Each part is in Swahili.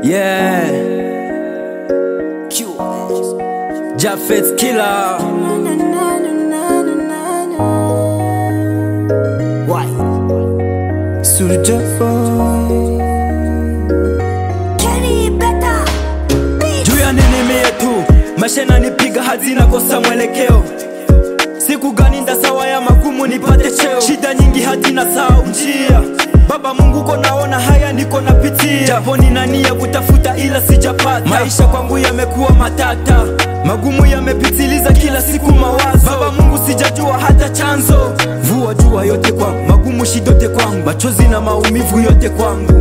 Yeah, Japheth Killer. Why? Soulja Boy. Juu ya nini mie tu mashena nipiga hazina kosa mwelekeo. Siku gani ndasawa ya magumu nipate cheo. Shida nyingi hazina sao njia. Baba Mungu konaona haya niko napitia. Japo nina nia kutafuta ila sijapata. Maisha kwangu yamekuwa matata, magumu yamepitiliza kila siku mawazo. Baba Mungu sijajua hata chanzo. Vua jua yote kwangu, magumu shidote kwangu, machozi na maumivu yote kwangu.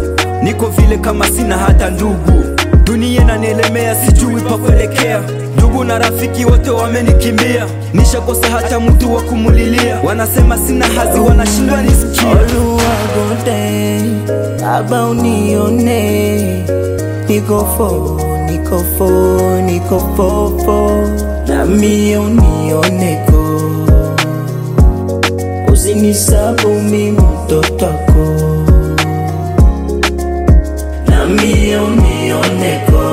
Niko vile kama sina hata ndugu. Dunia inanielemea sijui pa kuelekea. Ndugu na rafiki wote wamenikimbia. Nishakosa hata mtu wa kumulilia. Wanasema sina hazi, wanashindwa nisikia. Oluwagonde, Baba unione. Niko fo nami unioneko. Usinisabu mimi mtoto wako, nami unioneko.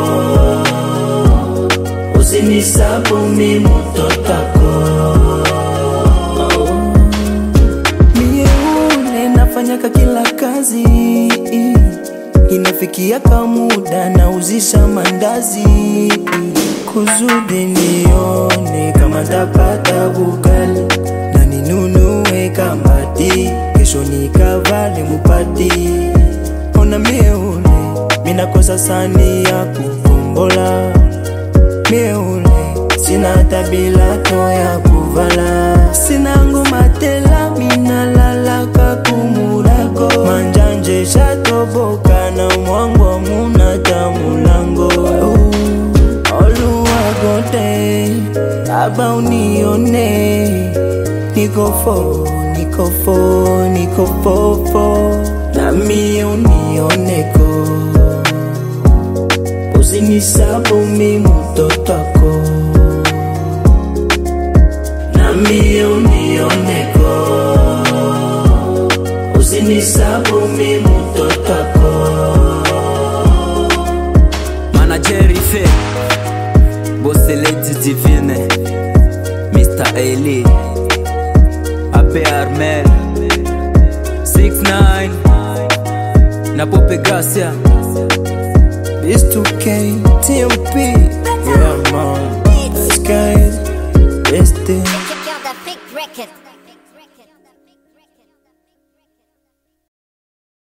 Usinisabu mimi mtoto wako. Mie ule nafanyaka kila kazi, inafikia kamuda na uzisha mandazi. Kuzudi nione kama tapata bugali, na ninunue kambati, kesho nikavale mupati. Ona mie ule, minakosa sani ya kukombola. Mie ule, sina hata bilato ya kuvala. Sina ngoma tela, minalalaka kumurago. Manjanje shatoboka na mwangu muna tamulango. Oluwagonde, Baba unione. Niko fo nami unioneko. Usinisabu mimi mtoto wako, nami unioneko. Usinisabu mimi mtoto wako. Manager Ife, Bosse Lady Divine, Mr. Ailey, Ape Armel, 6ix9ine, na Pope Garcia, It's 2K, TMP. Yeah man, this guy, best thing. Check out the fake record.